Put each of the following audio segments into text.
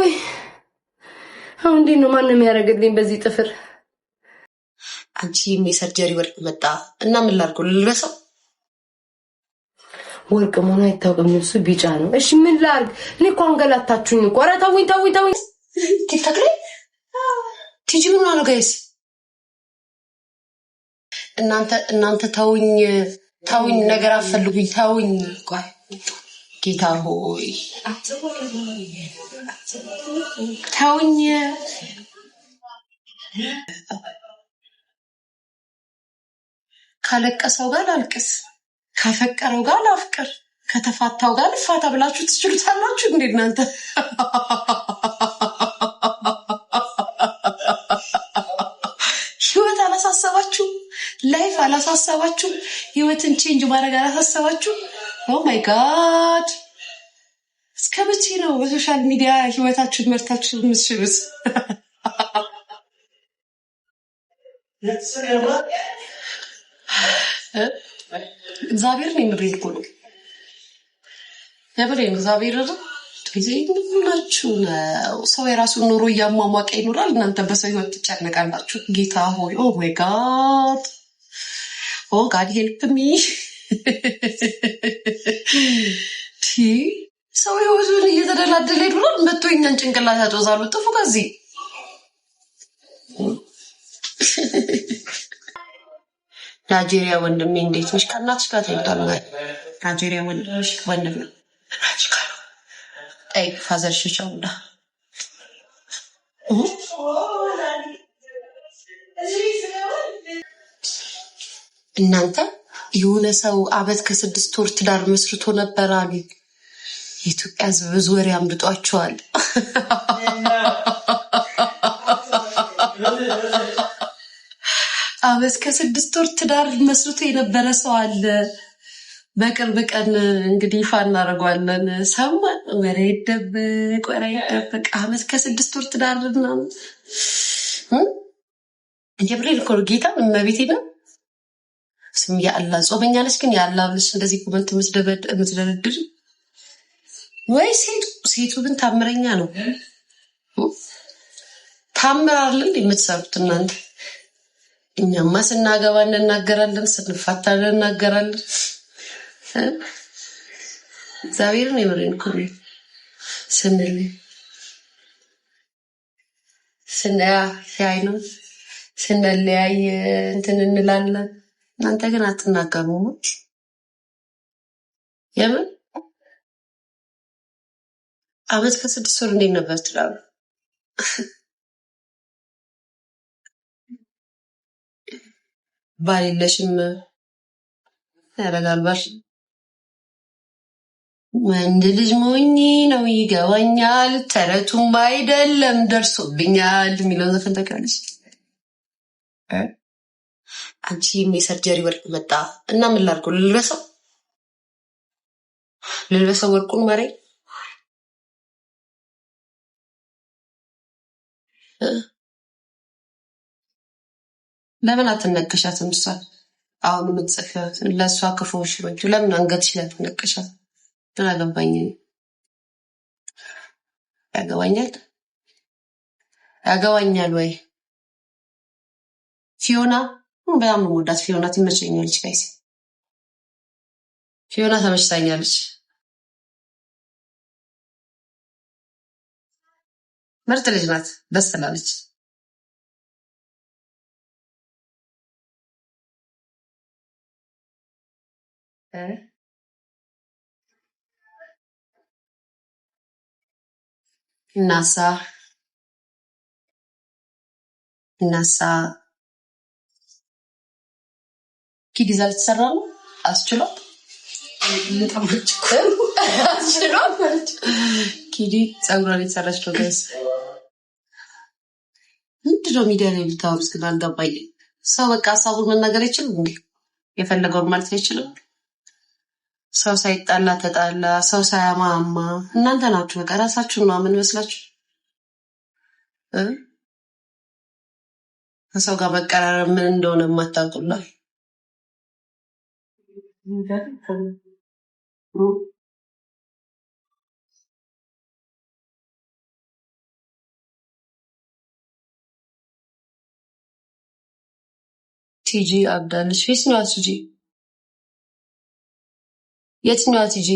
ወይ አሁን እንዴት ነው ማንም ያደርግልኝ በዚህ ጥፍር? አንቺ የሰርጀሪ ወርቅ መጣ እና ምን ላድርገው? ልልበሰው? ወርቅ መሆኑ አይታወቅም፣ ልብሱ ቢጫ ነው። እሺ ምን ላድርግ? እኔ እኮ አንገላታችሁኝ እኮ። ኧረ ተውኝ ተውኝ ተውኝ። ቲክቶክ ላይ ቲጂ ምን ነው ጋይስ? እናንተ ተውኝ ተውኝ፣ ነገር አፈልጉኝ፣ ተውኝ። ቆይ ጌታ ሆይ ተውኝ። ካለቀሰው ጋር ላልቅስ፣ ካፈቀረው ጋር ላፍቅር፣ ከተፋታው ጋር ልፋታ ብላችሁ ትችሉታላችሁ እንዴ እናንተ? ህይወት አላሳሰባችሁ? ላይፍ አላሳሰባችሁ? ህይወትን ቼንጅ ማድረግ አላሳሰባችሁ? ኦ ማይ ጋድ! እስከ መቼ ነው በሶሻል ሚዲያ ህይወታችሁን መርታችሁ የምትችሉት? እግዚአብሔር ነው የምሬን እኮ ነው። የምሬን እግዚአብሔር ነው። ናችሁ ነው ሰው የራሱን ኑሮ እያሟሟቀ ይኖራል። እናንተ በሰው ህይወት ትጨነቃላችሁ። ጌታ ሆይ ኦ ማይ ጋድ ኦ ጋድ ሄልፕ ሚ። ሰው ህይወቱን እየተደላደለ ይኖራል። መጥቶ እኛን ጭንቅላት ያጦዛሉ። ጥፉ ከዚህ ናይጄሪያ ወንድሜ እንዴት ነሽ? ከእናትሽ ጋር ተይቷል። ናይጄሪያ ወንድሜ አይ ፋዘር ሽቻውዳ እናንተ የሆነ ሰው አመት ከ6 ወር ትዳር መስርቶ ነበር አሉ። የኢትዮጵያ ህዝብ ብዙ ወሬ አምልጧቸዋል። አመት ከ6 ወር ትዳር መስርቶ የነበረ ሰው አለ። በቅርብ ቀን እንግዲህ ይፋ እናደርገዋለን። ሰማን። ወሬ ይደበቅ ወሬ ይደበቅ። አመት ከ6 ወር ትዳር ነው የብሬል እኮ ጌታ እመቤቴ ነው። ስም ያአላ ጾመኛ ነች ግን ያአላ ብለሽ እንደዚህ ኮመንት የምትደረድር ወይ ሴቱ ግን ታምረኛ ነው። ታምራለን የምትሰሩት እናንተ። እኛማ ስናገባ እንናገራለን፣ ስንፋታ እንናገራለን። እግዚአብሔርን የምሬን እኮ ነው። ስንለያይ እንትን እንላለን። እናንተ ግን አትናገሩም። የምን አመት ከ6 ወር እንዴት ነበር ትላሉ? ባል የለሽም ያረጋልባሽ። ወንድ ልጅ ሞኝ ነው ይገባኛል፣ ተረቱም አይደለም ደርሶብኛል የሚለውን ዘፈን ታውቂያለሽ? አንቺ የሰርጀሪ ወርቅ መጣ እና ምን ላድርገው? ልልበሰው ወርቁን ማሬ። ለምን አትነቀሻትም? እሷ አሁን የምትጽፊው ለእሷ ክፉሽ ወይ ለምን አንገትሽ ላይ አትነቀሻት? ግን አገባኝ ያገባኛል ወይ ፊዮና በጣም ነው የምወዳት። ፊዮና ትመቸኛለች። ጋይስ ፊዮና ተመችታኛለች። ምርጥ ልጅ ናት። ደስ ትላለች። እናሳ ኪድ ይዛ ልትሰራ ነው። አስችሏት ኪዲ ፀጉሯን የተሰራች ነው። ጋይስ ምንድነው ሚዲያ ላይ ልታወሩት? ግን አልገባኝም። ሰው በቃ ሀሳቡን መናገር አይችልም እንዴ? የፈለገውን ማለት አይችልም? ሰው ሳይጣላ ተጣላ፣ ሰው ሳያማማ። እናንተ ናችሁ በቃ ራሳችሁን ነው ምን መስላችሁ ከሰው ጋር መቀራረብ ምን እንደሆነ የማታውቁላል። ቲጂ አብዳለች። የትኛዋ ቲጂ? የትኛዋ ቲጂ?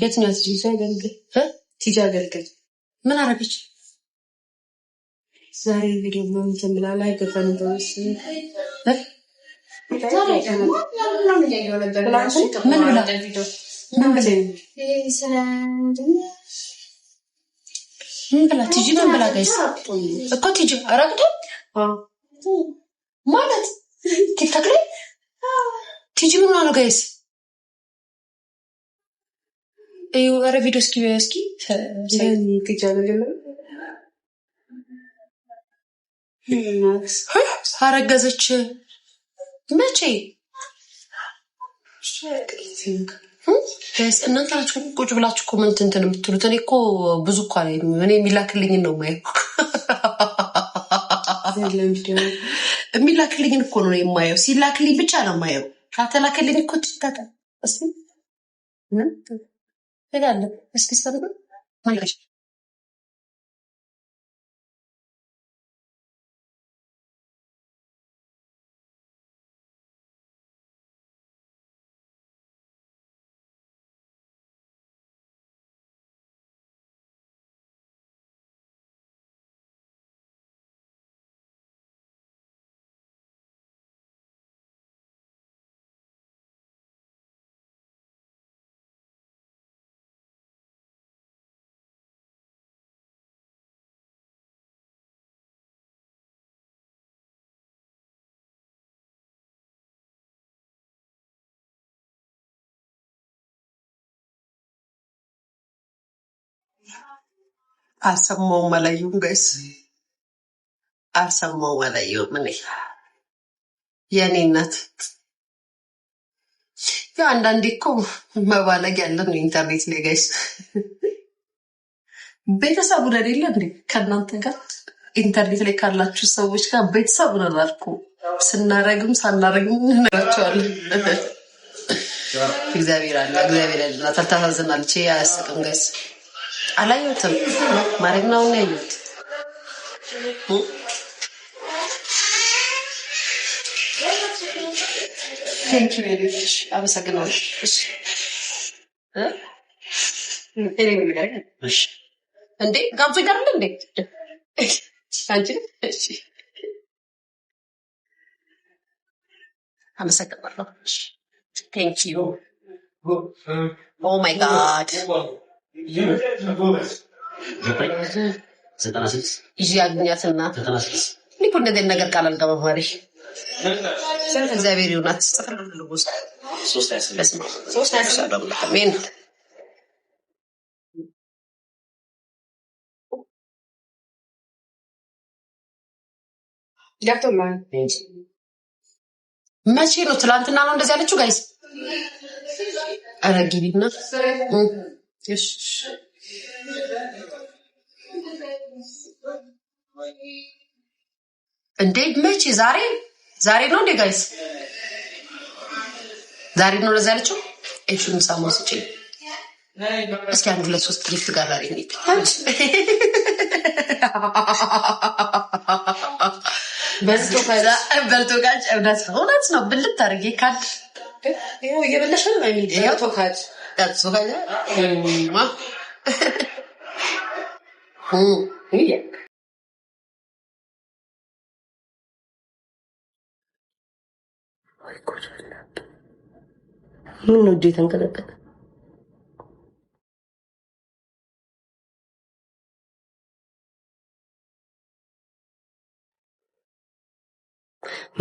የትኛዋ ቲጂ አገልግል ምን አረገች? ዛሬ ቪዲዮ እንትን ብላ ላይ ገባን ደውስ ምን ብላ ቲጂ ምን ብላ ጋይስ እኮ ቲጂ አረግቶ ማለት ቲክቶክ ላይ ቲጂ ምን ነው ጋይስ? እዩ አረ ቪዲዮ እስኪ ቲጂ አገልግል አረገዘች መቼ? እናንተ ናችሁ ቁጭ ብላችሁ ኮመንት እንትን የምትሉት። እኔ እኮ ብዙ እኮ አላየሁም። እኔ የሚላክልኝን ነው የማየው። የሚላክልኝን እኮ ነው የማየው። ሲላክልኝ ብቻ ነው የማየው። ካልተላክልኝ እኮ ትታታ ሄዳለ እስኪ ሰሩ ማለሽ አልሰማሁም አላየሁም ጋይስ አልሰማሁም አላየሁም። እኔ የኔ እናት ያው አንዳንዴ እኮ መባለግ ያለ ነው ኢንተርኔት ላይ ጋይስ። ቤተሰቡ ነን የለ እንዴ ከእናንተ ጋር ኢንተርኔት ላይ ካላችሁ ሰዎች ጋር ቤተሰቡ ነን አልኩ። ስናረግም ሳናረግም እንነግራቸዋለን። እግዚአብሔር አለ እግዚአብሔር አለ። ታታዝናለች። አያስቅም ጋይስ። አላየሁትም ማረግ ነው ያየሁት። ቴንኪ ቬሪሽ አመሰግናለሁ። እሺ እንዴ ጋብዞ ይጋርል እንዴ አንቺ እሺ አመሰግናለሁ። ቴንክ ዩ ኦ ማይ ጋድ 96 ይዤ አግኛትና እኔ እኮ እንደዚህ ነገር ቃል አልገባም ማለት እግዚአብሔር ይሁናት። ልጉስ 3 አሜን። መቼ ነው? ትላንትና ነው እንደዚህ ያለችው ጋይስ። ኧረ ግቢና እሺ እንዴ መቼ? ዛሬ ነው እንዴ ጋይስ? ዛሬ ነው እንደዚህ ያለችው። እሺም ሳሙን ስጪ እስኪ 1 2 3 ጊፍት ጋር ዛሬ ነው በልቶ ጋጭ እውነት ነው። ብልት አድርጌ ካድ ይኸው እየበላሽ ነው ማለት ነው። ያው ተካት ታጽፋለ ምን ነው እጄ ተንቀጠቀጠ።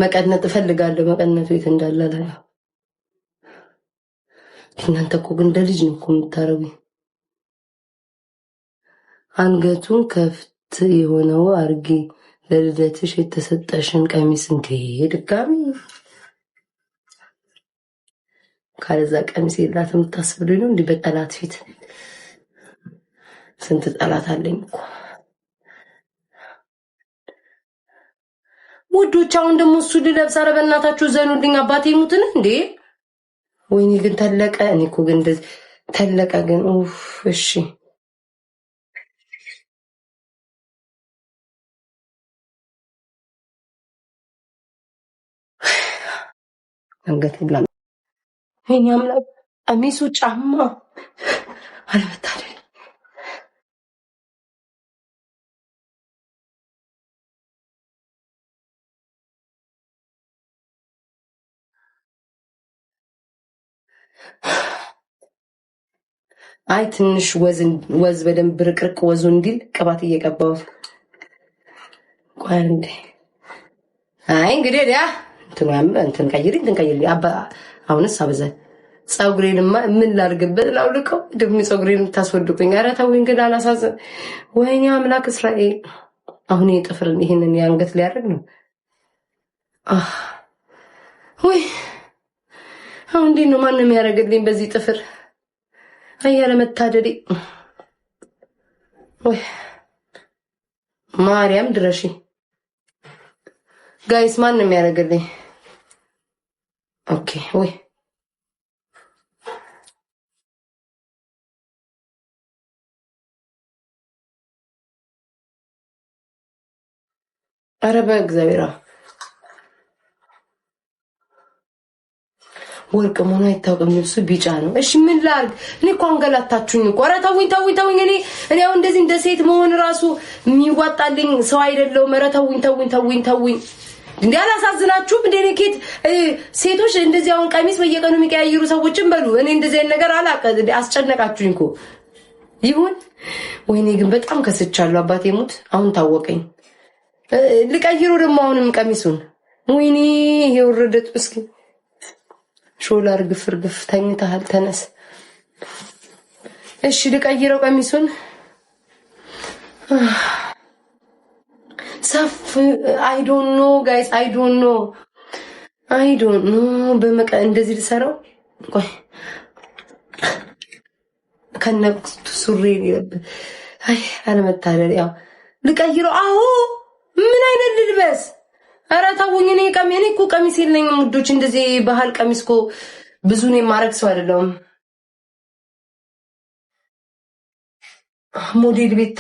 መቀነጥ እፈልጋለሁ። መቀነቱ የት እንዳለ ላይ እናንተ እኮ ግን እንደ ልጅ ነው እኮ የምታረጉኝ። አንገቱን ከፍት የሆነው አርጌ ለልደትሽ የተሰጠሽን ቀሚስ እንዴ ድጋሚ ካለዛ ቀሚስ የላትም ታስብሉኝ ነው እንዲህ በጠላት ፊት። ስንት ጠላት አለኝ እኮ ውዶች። አሁን ደግሞ እሱ ልለብስ። ኧረ በእናታችሁ ዘኑልኝ። አባቴ ይሙትን እንዴ! ወይኔ ግን ተለቀ። እኔ እኮ ግን እንደዚህ ተለቀ ግን ኡፍ። እሺ አንገት ይብላ እኛ አምላክ ቀሚሱ ጫማ አልመታደል አይ ትንሽ ወዝ በደንብ ርቅርቅ ወዙ እንዲል ቅባት እየቀባሁት ቆይ እንዴ አይ እንግዲህ ያ እንትን ቀይሪ አባ አሁንስ አበዛኝ ፀጉሬንማ ምን ላድርግበት ላውልቀው ደግሞ ፀጉሬን ታስወድቁኝ ኧረ ተውኝ ግን አላሳዝን ወይኔ አምላክ እስራኤል አሁን የጥፍርን ይሄንን ያንገት ሊያደርግ ነው ወይ አሁን እንዴት ነው ማንም ያደርግልኝ በዚህ ጥፍር አያለ መታደሪ ወይ ማርያም ድረሺ ጋይስ ማንም ያደርግልኝ ኦኬ ወይ ኧረ በእግዚአብሔር ወርቅ መሆኑ አይታወቅም ልብሱ ቢጫ ነው እሺ ምን ላድርግ እኔ እኮ አንገላታችሁኝ እኮ ኧረ ተውኝ እኔ አሁን እንደዚህ እንደ ሴት መሆን ራሱ የሚዋጣልኝ ሰው አይደለሁም ኧረ ተውኝ እንዴ አላሳዝናችሁም እንዴ ኬት ሴቶች እንደዚህ አሁን ቀሚስ በየቀኑ የሚቀያይሩ ሰዎችን በሉ እኔ እንደዚህ አይነት ነገር አላቀ አስጨነቃችሁኝ እኮ ይሁን ወይኔ ግን በጣም ከስቻለሁ አባቴ ሙት አሁን ታወቀኝ ልቀይሩ ደግሞ አሁንም ቀሚሱን ወይኔ ይወረደት እስኪ ሾላር ግፍርግፍ ተኝተሃል ተነስ እሺ ልቀይረው ቀሚሱን ሰፍ I don't know guys I don't know በመቀ እንደዚህ ልሰራው ቆይ ከነክቱ ሱሪ ይለብ አይ አለመታደል ያው ልቀይረው አዎ ምን አይነት ልልበስ ኧረ ተውኝ እኔ እኮ ቀሚስ የለኝም ውዶች እንደዚህ ባህል ቀሚስ እኮ ብዙ ነው ማረግ ሰው አይደለም ሞዴል ቤታ